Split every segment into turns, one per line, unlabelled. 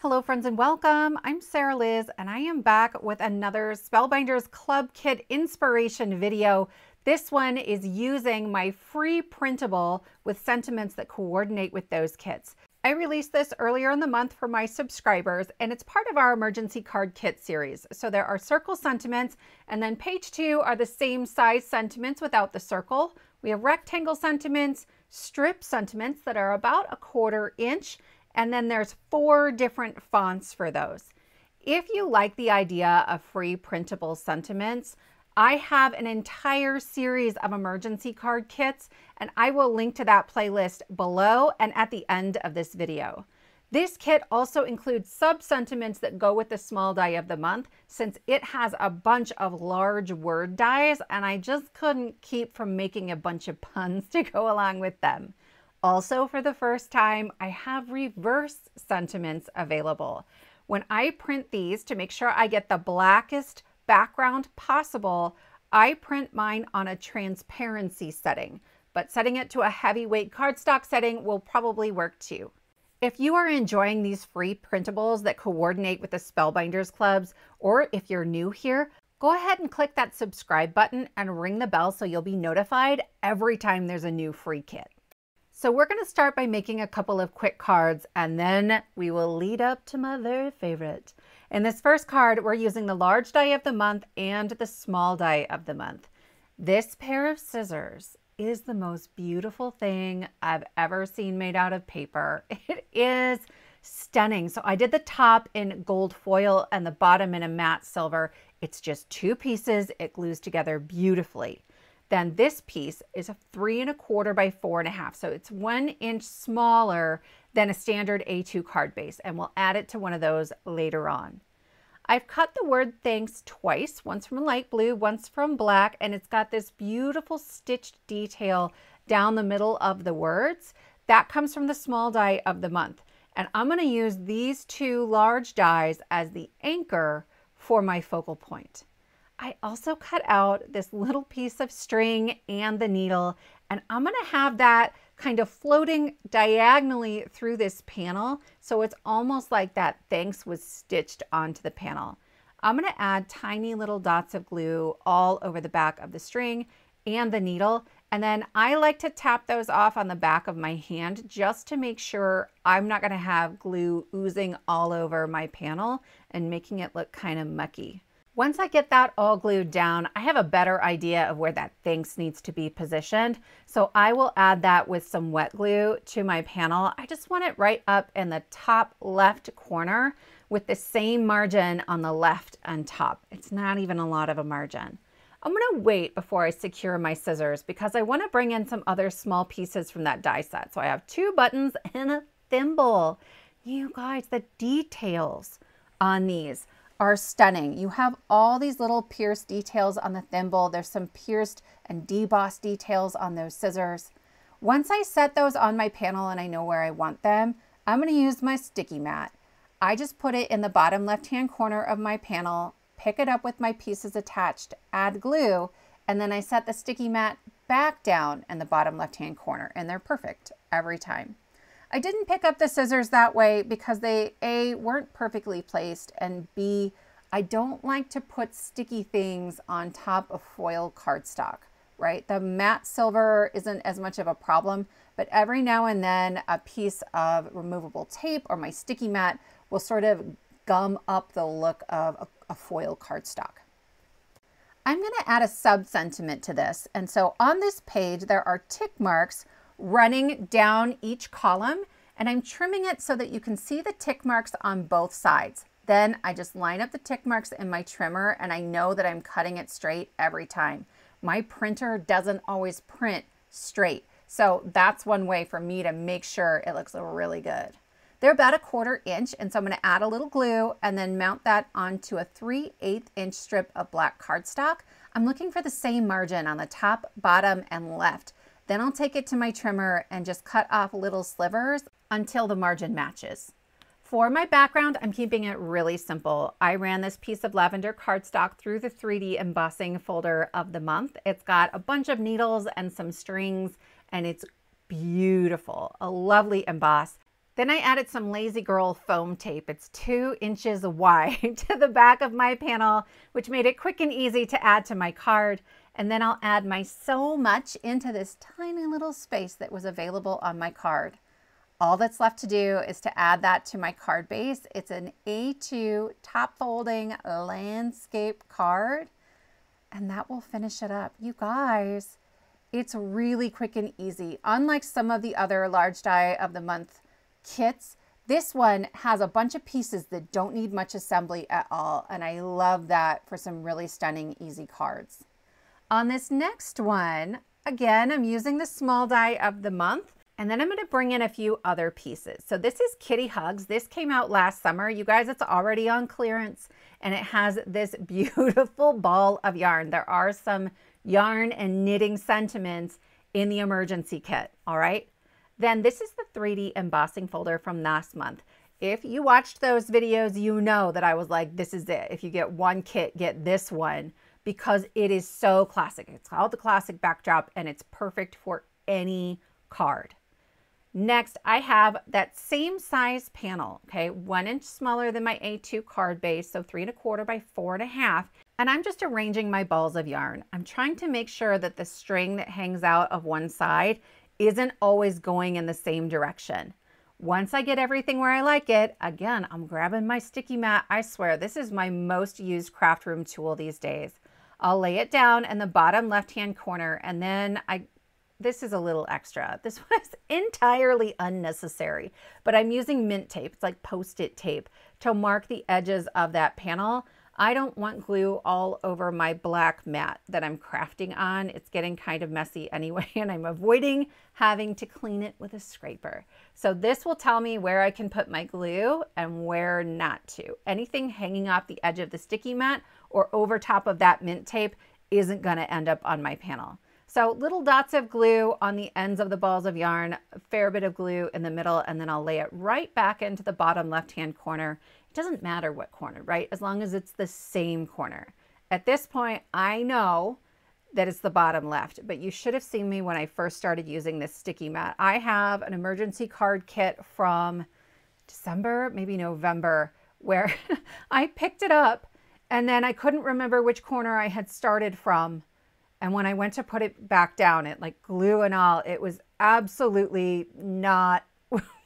Hello friends and welcome. I'm Sarah Liz and I am back with another Spellbinders Club Kit inspiration video. This one is using my free printable with sentiments that coordinate with those kits. I released this earlier in the month for my subscribers and it's part of our emergency card kit series. So there are circle sentiments and then page 2 are the same size sentiments without the circle. We have rectangle sentiments, strip sentiments that are about 1/4 inch, and then there's 4 different fonts for those. If you like the idea of free printable sentiments, I have an entire series of emergency card kits, and I will link to that playlist below and at the end of this video. This kit also includes sub-sentiments that go with the small die of the month, since it has a bunch of large word dies, and I just couldn't keep from making a bunch of puns to go along with them. Also, for the first time, I have reverse sentiments available. When I print these to make sure I get the blackest background possible, I print mine on a transparency setting, but setting it to a heavyweight cardstock setting will probably work too. If you are enjoying these free printables that coordinate with the Spellbinders clubs, or if you're new here, go ahead and click that subscribe button and ring the bell so you'll be notified every time there's a new free kit. So we're going to start by making a couple of quick cards and then we will lead up to my very favorite. In this first card, we're using the large die of the month and the small die of the month. This pair of scissors is the most beautiful thing I've ever seen made out of paper. It is stunning. So I did the top in gold foil and the bottom in a matte silver. It's just 2 pieces. It glues together beautifully. Then this piece is a 3 1/4 by 4 1/2. So it's 1 inch smaller than a standard A2 card base, and we'll add it to one of those later on. I've cut the word thanks twice, once from light blue, once from black, and it's got this beautiful stitched detail down the middle of the words. That comes from the small die of the month. And I'm going to use these 2 large dies as the anchor for my focal point. I also cut out this little piece of string and the needle, and I'm going to have that kind of floating diagonally through this panel. So it's almost like that thanks was stitched onto the panel. I'm going to add tiny little dots of glue all over the back of the string and the needle. And then I like to tap those off on the back of my hand just to make sure I'm not going to have glue oozing all over my panel and making it look kind of mucky. Once I get that all glued down, I have a better idea of where that thanks needs to be positioned. So I will add that with some wet glue to my panel. I just want it right up in the top left corner with the same margin on the left and top. It's not even a lot of a margin. I'm going to wait before I secure my scissors because I want to bring in some other small pieces from that die set. So I have 2 buttons and a thimble. You guys, the details on these are stunning. You have all these little pierced details on the thimble. There's some pierced and debossed details on those scissors. Once I set those on my panel and I know where I want them, I'm going to use my sticky mat. I just put it in the bottom left-hand corner of my panel, pick it up with my pieces attached, add glue, and then I set the sticky mat back down in the bottom left-hand corner, and they're perfect every time. I didn't pick up the scissors that way because they, A, weren't perfectly placed, and B, I don't like to put sticky things on top of foil cardstock, right? The matte silver isn't as much of a problem, but every now and then a piece of removable tape or my sticky mat will sort of gum up the look of a foil cardstock. I'm going to add a sub-sentiment to this, and so on this page there are tick marks running down each column, and I'm trimming it so that you can see the tick marks on both sides. Then I just line up the tick marks in my trimmer and I know that I'm cutting it straight every time. My printer doesn't always print straight, so that's one way for me to make sure it looks really good. They're about 1/4 inch, and so I'm going to add a little glue and then mount that onto a 3/8 inch strip of black cardstock. I'm looking for the same margin on the top, bottom, and left. Then I'll take it to my trimmer and just cut off little slivers until the margin matches. For my background, I'm keeping it really simple. I ran this piece of lavender cardstock through the 3D embossing folder of the month. It's got a bunch of needles and some strings, and it's beautiful, a lovely emboss. Then I added some Lazy Girl foam tape. It's 2 inches wide to the back of my panel, which made it quick and easy to add to my card. And then I'll add my So Much into this tiny little space that was available on my card. All that's left to do is to add that to my card base. It's an A2 top folding landscape card, and that will finish it up. You guys, it's really quick and easy. Unlike some of the other large die of the month kits, this one has a bunch of pieces that don't need much assembly at all, and I love that for some really stunning easy cards. On this next one, again, I'm using the small die of the month, and then I'm going to bring in a few other pieces. So this is Kitty Hugs. This came out last summer. You guys, it's already on clearance, and it has this beautiful ball of yarn. There are some yarn and knitting sentiments in the emergency kit, all right? Then this is the 3D embossing folder from last month. If you watched those videos, you know that I was like, this is it. If you get one kit, get this one, because it is so classic. It's called the classic backdrop, and it's perfect for any card. Next, I have that same size panel, okay, 1 inch smaller than my A2 card base, so 3 1/4 by 4 1/2. And I'm just arranging my balls of yarn. I'm trying to make sure that the string that hangs out of one side isn't always going in the same direction. Once I get everything where I like it, again, I'm grabbing my sticky mat. I swear, this is my most used craft room tool these days. I'll lay it down in the bottom left-hand corner, and then this is a little extra. This was entirely unnecessary, but I'm using mint tape. It's like Post-it tape to mark the edges of that panel. I don't want glue all over my black mat that I'm crafting on. It's getting kind of messy anyway, and I'm avoiding having to clean it with a scraper. So this will tell me where I can put my glue and where not to. Anything hanging off the edge of the sticky mat or over top of that mint tape isn't gonna end up on my panel. So little dots of glue on the ends of the balls of yarn, a fair bit of glue in the middle, and then I'll lay it right back into the bottom left-hand corner. It doesn't matter what corner, right? As long as it's the same corner. At this point, I know that it's the bottom left, but you should have seen me when I first started using this sticky mat. I have an emergency card kit from December, maybe November, where I picked it up and then I couldn't remember which corner I had started from. And when I went to put it back down, it like glue and all, it was absolutely not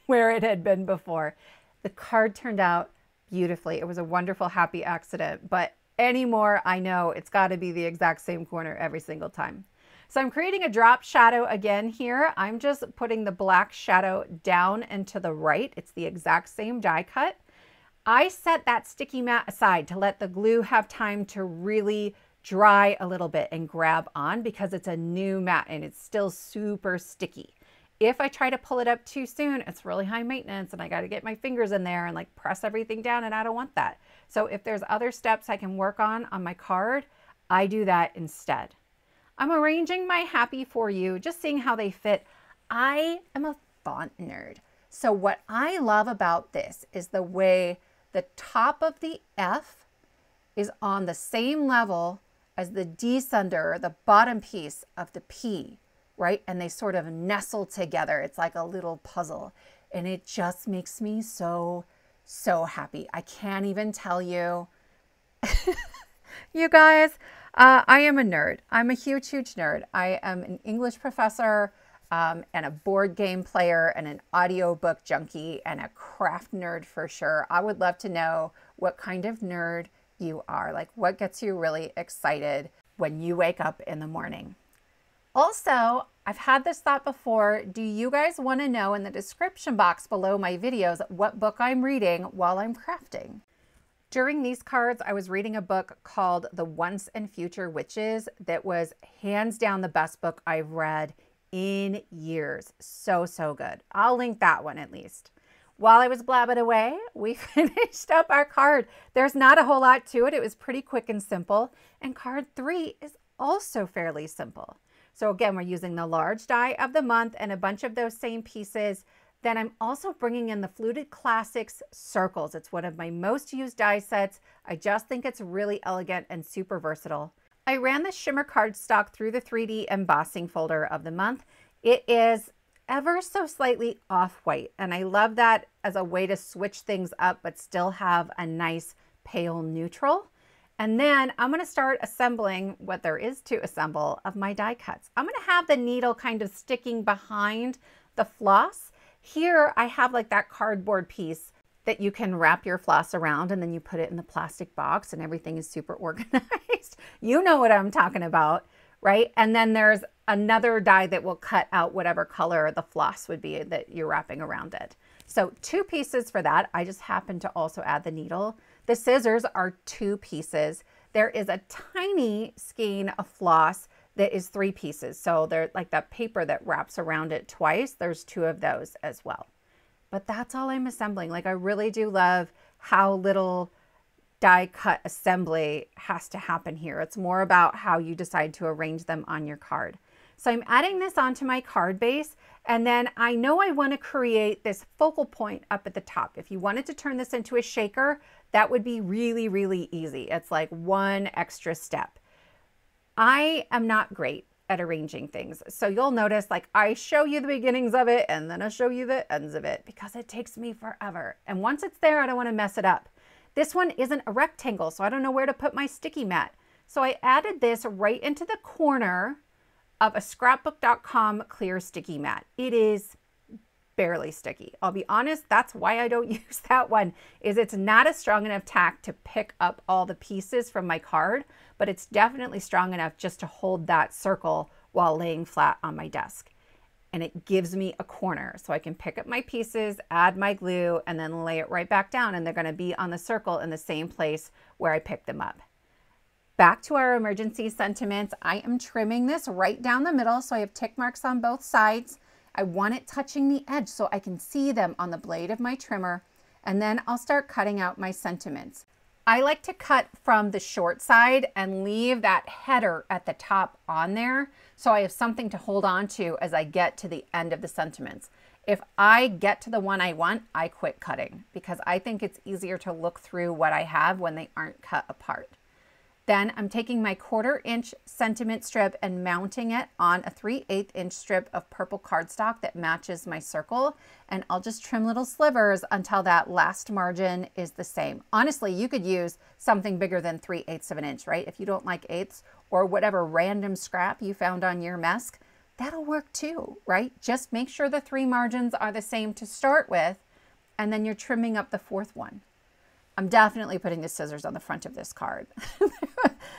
where it had been before. The card turned out beautifully. It was a wonderful, happy accident, but anymore, I know it's got to be the exact same corner every single time. So I'm creating a drop shadow again here. I'm just putting the black shadow down and to the right. It's the exact same die cut. I set that sticky mat aside to let the glue have time to really dry a little bit and grab on, because it's a new mat and it's still super sticky. If I try to pull it up too soon, it's really high maintenance and I got to get my fingers in there and like press everything down, and I don't want that. So if there's other steps I can work on my card, I do that instead. I'm arranging my Happy For You, just seeing how they fit. I am a font nerd. So what I love about this is the way the top of the F is on the same level as the descender, the bottom piece of the P, right? And they sort of nestle together. It's like a little puzzle. And it just makes me so, so happy. I can't even tell you. You guys, I am a nerd. I'm a huge, huge nerd. I am an English professor and a board game player and an audiobook junkie and a craft nerd for sure. I would love to know what kind of nerd you are. Like, what gets you really excited when you wake up in the morning? Also, I've had this thought before. Do you guys want to know in the description box below my videos what book I'm reading while I'm crafting? During these cards, I was reading a book called The Once and Future Witches that was hands down the best book I've read in years. So, so good. I'll link that one at least. While I was blabbing away, we finished up our card. There's not a whole lot to it. It was pretty quick and simple. And card 3 is also fairly simple. So again, we're using the large die of the month and a bunch of those same pieces. Then I'm also bringing in the Fluted Classics Circles. It's one of my most used die sets. I just think it's really elegant and super versatile. I ran the Shimmer cardstock through the 3D embossing folder of the month. It is ever so slightly off-white. And I love that as a way to switch things up, but still have a nice pale neutral. And then I'm going to start assembling what there is to assemble of my die cuts. I'm going to have the needle kind of sticking behind the floss. Here I have like that cardboard piece that you can wrap your floss around, and then you put it in the plastic box and everything is super organized. You know what I'm talking about, right? And then there's another die that will cut out whatever color the floss would be that you're wrapping around it. So 2 pieces for that. I just happen to also add the needle. The scissors are 2 pieces. There is a tiny skein of floss that is 3 pieces. So they're like that paper that wraps around it twice. There's 2 of those as well. But that's all I'm assembling. Like, I really do love how little die cut assembly has to happen here. It's more about how you decide to arrange them on your card. So I'm adding this onto my card base, and then I know I want to create this focal point up at the top. If you wanted to turn this into a shaker, that would be really, really easy. It's like 1 extra step. I am not great at arranging things. So you'll notice, like, I show you the beginnings of it and then I show you the ends of it because it takes me forever. And once it's there, I don't want to mess it up. This one isn't a rectangle, so I don't know where to put my sticky mat. So I added this right into the corner of a scrapbook.com clear sticky mat. It is barely sticky. I'll be honest, that's why I don't use that one, is it's not a strong enough tack to pick up all the pieces from my card, but it's definitely strong enough just to hold that circle while laying flat on my desk. And it gives me a corner, so I can pick up my pieces, add my glue, and then lay it right back down, and they're going to be on the circle in the same place where I picked them up. Back to our emergency sentiments. I am trimming this right down the middle, so I have tick marks on both sides. I want it touching the edge so I can see them on the blade of my trimmer, and then I'll start cutting out my sentiments. I like to cut from the short side and leave that header at the top on there so I have something to hold on to as I get to the end of the sentiments. If I get to the one I want, I quit cutting because I think it's easier to look through what I have when they aren't cut apart. Then I'm taking my 1/4 inch sentiment strip and mounting it on a 3/8 inch strip of purple cardstock that matches my circle. And I'll just trim little slivers until that last margin is the same. Honestly, you could use something bigger than 3/8 of an inch, right? If you don't like eighths or whatever random scrap you found on your mesk, that'll work too, right? Just make sure the 3 margins are the same to start with, and then you're trimming up the 4th one. I'm definitely putting the scissors on the front of this card.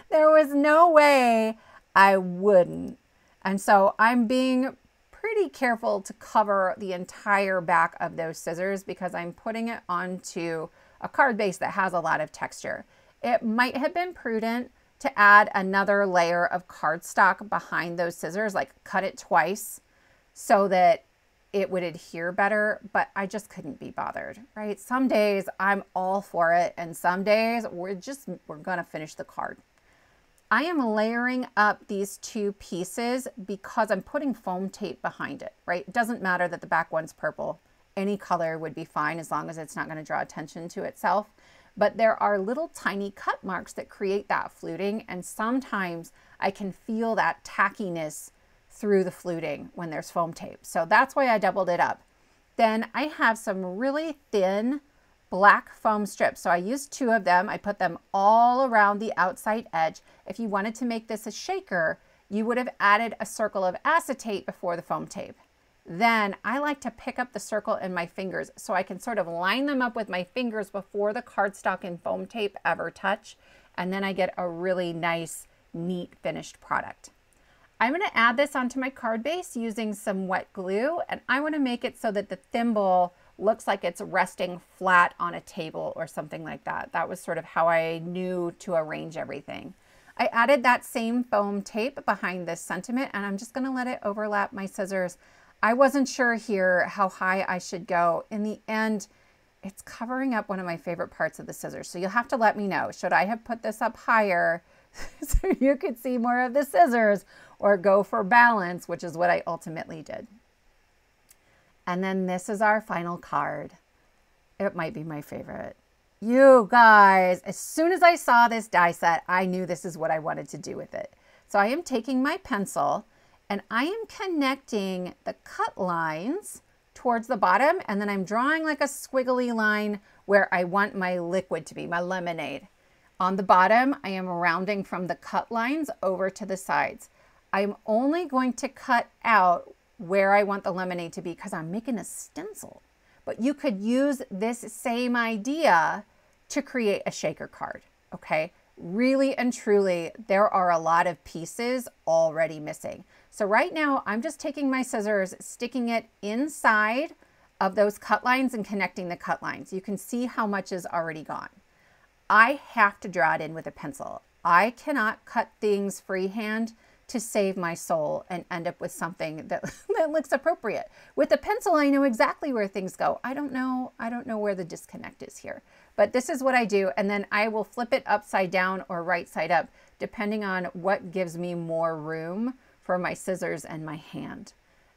There was no way I wouldn't. And so I'm being pretty careful to cover the entire back of those scissors because I'm putting it onto a card base that has a lot of texture. It might have been prudent to add another layer of cardstock behind those scissors, like cut it twice so that it would adhere better, but I just couldn't be bothered, right? Some days I'm all for it, and some days we're gonna finish the card. I am layering up these 2 pieces because I'm putting foam tape behind it, right? It doesn't matter that the back one's purple. Any color would be fine as long as it's not gonna draw attention to itself. But there are little tiny cut marks that create that fluting, and sometimes I can feel that tackiness through the fluting when there's foam tape. So that's why I doubled it up. Then I have some really thin black foam strips. So I used 2 of them. I put them all around the outside edge. If you wanted to make this a shaker, you would have added a circle of acetate before the foam tape. Then I like to pick up the circle in my fingers so I can sort of line them up with my fingers before the cardstock and foam tape ever touch. And then I get a really nice, neat finished product. I'm going to add this onto my card base using some wet glue, and I want to make it so that the thimble looks like it's resting flat on a table or something like that. That was sort of how I knew to arrange everything. I added that same foam tape behind this sentiment, and I'm just going to let it overlap my scissors. I wasn't sure here how high I should go. In the end, it's covering up one of my favorite parts of the scissors, so you'll have to let me know. Should I have put this up higher so you could see more of the scissors, or go for balance, which is what I ultimately did. And then this is our final card. It might be my favorite. You guys, as soon as I saw this die set, I knew this is what I wanted to do with it. So I am taking my pencil And I am connecting the cut lines towards the bottom, and then I'm drawing like a squiggly line where I want my liquid to be, my lemonade. On the bottom, I am rounding from the cut lines over to the sides. I'm only going to cut out where I want the lemonade to be because I'm making a stencil. But you could use this same idea to create a shaker card, okay? Really and truly, there are a lot of pieces already missing. So right now, I'm just taking my scissors, sticking it inside of those cut lines and connecting the cut lines. You can see how much is already gone. I have to draw it in with a pencil. I cannot cut things freehand to save my soul and end up with something that, that looks appropriate. With a pencil, I know exactly where things go. I don't know where the disconnect is here, but this is what I do. And then I will flip it upside down or right side up, depending on what gives me more room for my scissors and my hand.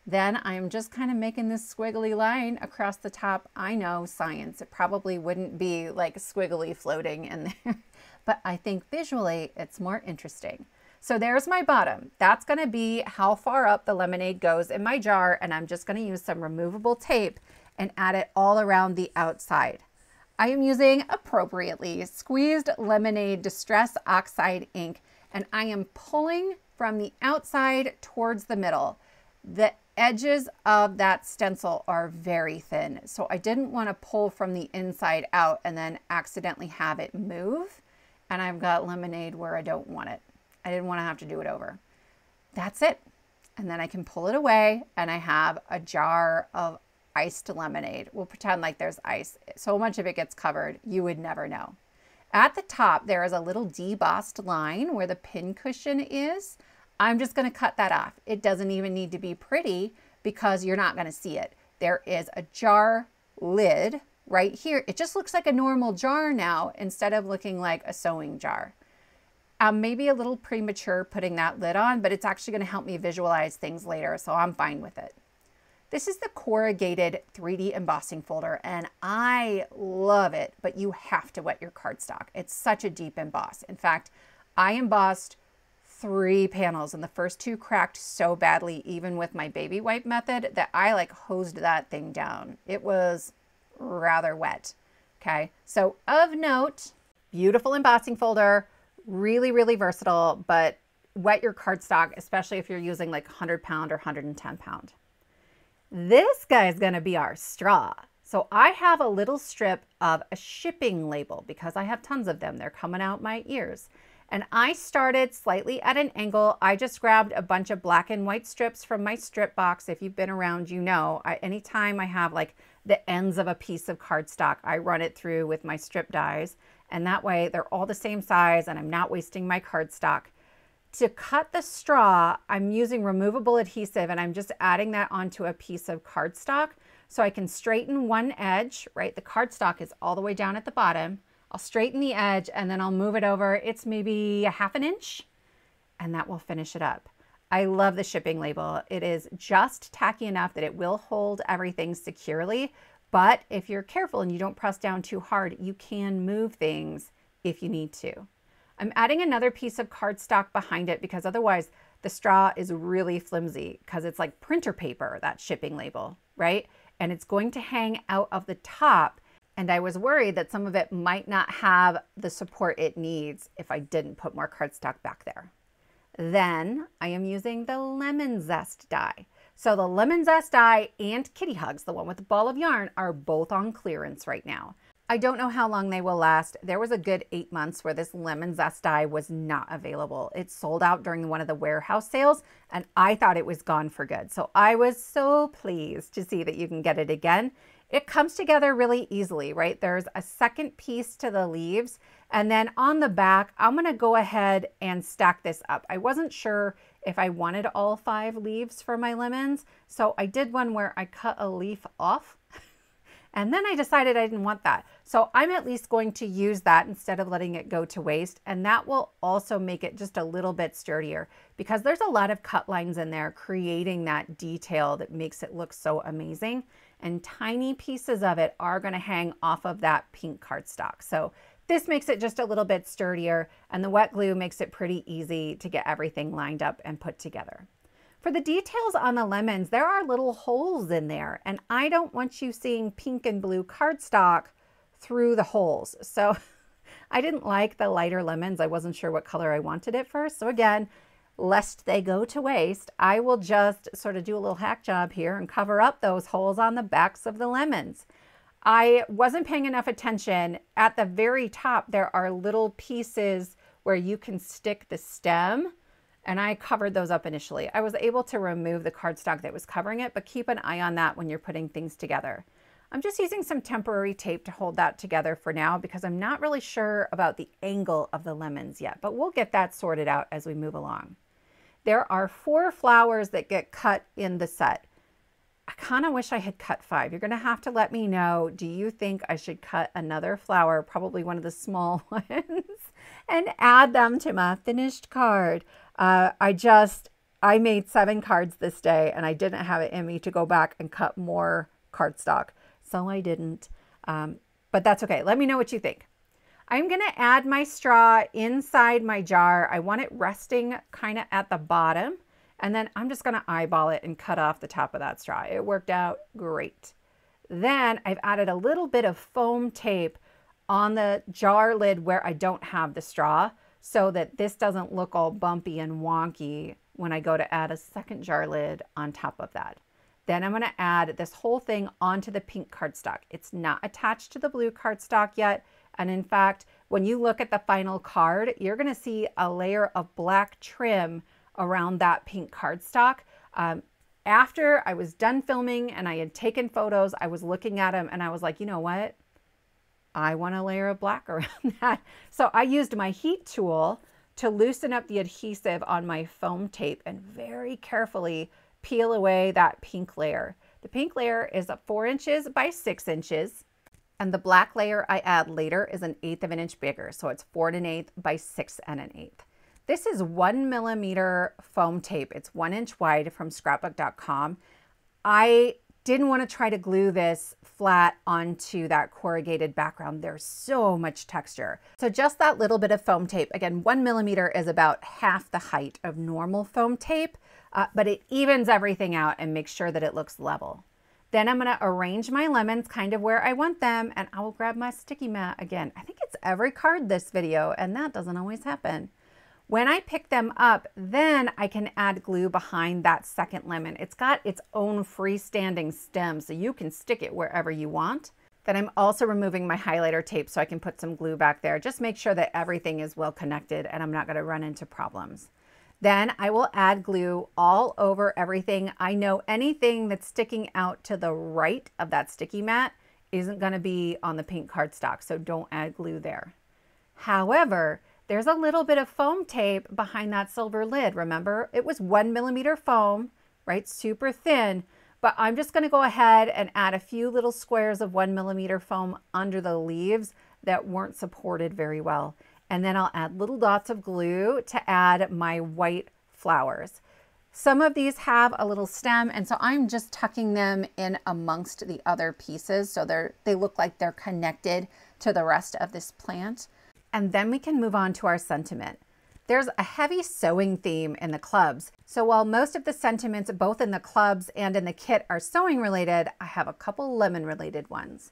Then I'm just kind of making this squiggly line across the top. I know, science, it probably wouldn't be like squiggly floating in there, but I think visually it's more interesting. So there's my bottom. That's going to be how far up the lemonade goes in my jar, and I'm just going to use some removable tape and add it all around the outside. I am using appropriately squeezed lemonade Distress Oxide ink, and I am pulling from the outside towards the middle. The edges of that stencil are very thin, so I didn't want to pull from the inside out and then accidentally have it move, and I've got lemonade where I don't want it. I didn't want to have to do it over. That's it. And then I can pull it away and I have a jar of iced lemonade. We'll pretend like there's ice. So much of it gets covered, you would never know. At the top, there is a little debossed line where the pin cushion is. I'm just going to cut that off. It doesn't even need to be pretty because you're not going to see it. There is a jar lid right here. It just looks like a normal jar now instead of looking like a sewing jar. Maybe a little premature putting that lid on, but it's actually going to help me visualize things later, so I'm fine with it. This is the corrugated 3D embossing folder, and I love it, but you have to wet your cardstock. It's such a deep emboss. In fact, I embossed 3 panels, and the first 2 cracked so badly, even with my baby wipe method, that I like hosed that thing down. It was rather wet. Okay, so of note, beautiful embossing folder, really, really versatile, but wet your cardstock, especially if you're using like 100-pound or 110-pound. This guy is going to be our straw. So I have a little strip of a shipping label because I have tons of them. They're coming out my ears. And I started slightly at an angle. I just grabbed a bunch of black and white strips from my strip box. If you've been around, you know, anytime I have like the ends of a piece of cardstock, I run it through with my strip dies. And that way they're all the same size and I'm not wasting my cardstock. To cut the straw, I'm using removable adhesive and I'm just adding that onto a piece of cardstock so I can straighten one edge, right? The cardstock is all the way down at the bottom. I'll straighten the edge and then I'll move it over. It's maybe a 1/2 inch and that will finish it up. I love the shipping label. It is just tacky enough that it will hold everything securely, but if you're careful and you don't press down too hard, you can move things if you need to. I'm adding another piece of cardstock behind it because otherwise the straw is really flimsy because it's like printer paper, that shipping label, right? And it's going to hang out of the top. And I was worried that some of it might not have the support it needs if I didn't put more cardstock back there. Then I am using the lemon zest die. So the lemon zest die and Kitty Hugs, the one with the ball of yarn, are both on clearance right now. I don't know how long they will last. There was a good 8 months where this lemon zest die was not available. It sold out during one of the warehouse sales and I thought it was gone for good. So I was so pleased to see that you can get it again. It comes together really easily, right? There's a second piece to the leaves and then on the back, I'm gonna go ahead and stack this up. I wasn't sure if I wanted all 5 leaves for my lemons. So I did one where I cut a leaf off. And then I decided I didn't want that. So I'm at least going to use that instead of letting it go to waste. And that will also make it just a little bit sturdier because there's a lot of cut lines in there creating that detail that makes it look so amazing. And tiny pieces of it are going to hang off of that pink cardstock. So this makes it just a little bit sturdier and the wet glue makes it pretty easy to get everything lined up and put together. For the details on the lemons, there are little holes in there, and I don't want you seeing pink and blue cardstock through the holes. So I didn't like the lighter lemons. I wasn't sure what color I wanted at first. So again, lest they go to waste, I will just sort of do a little hack job here and cover up those holes on the backs of the lemons. I wasn't paying enough attention. At the very top, there are little pieces where you can stick the stem, and I covered those up initially. I was able to remove the cardstock that was covering it, but keep an eye on that when you're putting things together. I'm just using some temporary tape to hold that together for now because I'm not really sure about the angle of the lemons yet, but we'll get that sorted out as we move along. There are 4 flowers that get cut in the set. I kind of wish I had cut 5. You're going to have to let me know, do you think I should cut another flower, probably one of the small ones, and add them to my finished card? I made 7 cards this day and I didn't have it in me to go back and cut more cardstock. So I didn't, but that's okay. Let me know what you think. I'm going to add my straw inside my jar. I want it resting kind of at the bottom, and then I'm just going to eyeball it and cut off the top of that straw. It worked out great. Then I've added a little bit of foam tape on the jar lid where I don't have the straw so that this doesn't look all bumpy and wonky when I go to add a second jar lid on top of that. Then I'm going to add this whole thing onto the pink cardstock. It's not attached to the blue cardstock yet. And in fact, when you look at the final card, you're going to see a layer of black trim around that pink cardstock. After I was done filming and I had taken photos, I was looking at them and I was like, you know what? I want a layer of black around that. So I used my heat tool to loosen up the adhesive on my foam tape and very carefully peel away that pink layer. The pink layer is 4 inches by 6 inches. And the black layer I add later is 1/8 of an inch bigger. So it's 4 1/8 by 6 1/8. This is 1 millimeter foam tape. It's 1 inch wide from scrapbook.com. I didn't want to try to glue this flat onto that corrugated background. There's so much texture. So just that little bit of foam tape, again, 1 millimeter is about half the height of normal foam tape, but it evens everything out and makes sure that it looks level. Then I'm going to arrange my lemons kind of where I want them, and I will grab my sticky mat again. I think it's every card this video, and that doesn't always happen. When I pick them up, then I can add glue behind that second lemon. It's got its own freestanding stem, so you can stick it wherever you want. Then I'm also removing my highlighter tape so I can put some glue back there. Just make sure that everything is well connected and I'm not going to run into problems. Then I will add glue all over everything. I know anything that's sticking out to the right of that sticky mat isn't going to be on the pink cardstock, so don't add glue there. However, there's a little bit of foam tape behind that silver lid. Remember, it was 1 millimeter foam, right? Super thin, but I'm just going to go ahead and add a few little squares of 1 millimeter foam under the leaves that weren't supported very well. And then I'll add little dots of glue to add my white flowers. Some of these have a little stem, and so I'm just tucking them in amongst the other pieces so they look like they're connected to the rest of this plant. And then we can move on to our sentiment. There's a heavy sewing theme in the clubs. So while most of the sentiments, both in the clubs and in the kit, are sewing related, I have a couple lemon related ones.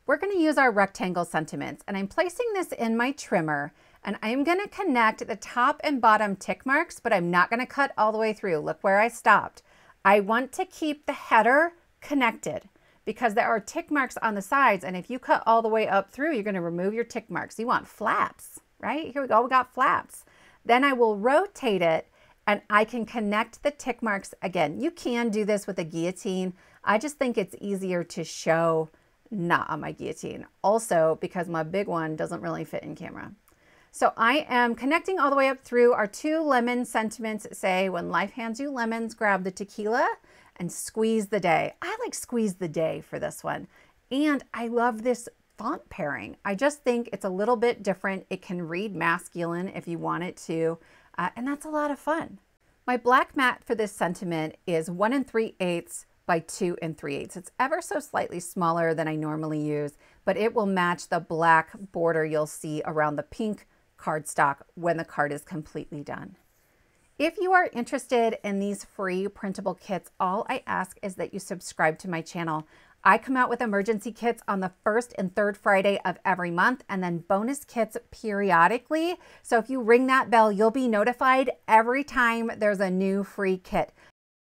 We're going to use our rectangle sentiments, and I'm placing this in my trimmer, and I'm going to connect the top and bottom tick marks, but I'm not going to cut all the way through. Look where I stopped. I want to keep the header connected because there are tick marks on the sides, and if you cut all the way up through, you're going to remove your tick marks. You want flaps, right? Here we go. We got flaps. Then I will rotate it, and I can connect the tick marks again. You can do this with a guillotine. I just think it's easier to show not on my guillotine. Also, because my big one doesn't really fit in camera. So I am connecting all the way up through. Our 2 lemon sentiments say, when life hands you lemons, grab the tequila and squeeze the day. I like squeeze the day for this one. And I love this font pairing. I just think it's a little bit different. It can read masculine if you want it to, and that's a lot of fun. My black mat for this sentiment is 1 3/8 by 2 3/8. It's ever so slightly smaller than I normally use, but it will match the black border you'll see around the pink cardstock when the card is completely done. If you are interested in these free printable kits, all I ask is that you subscribe to my channel. I come out with emergency kits on the first and third Friday of every month, and then bonus kits periodically. So if you ring that bell, you'll be notified every time there's a new free kit.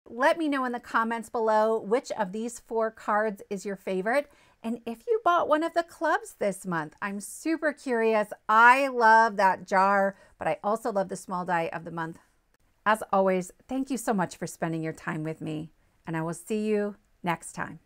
Let me know in the comments below which of these 4 cards is your favorite. And if you bought one of the clubs this month, I'm super curious. I love that jar, but I also love the small die of the month. As always, thank you so much for spending your time with me, and I will see you next time.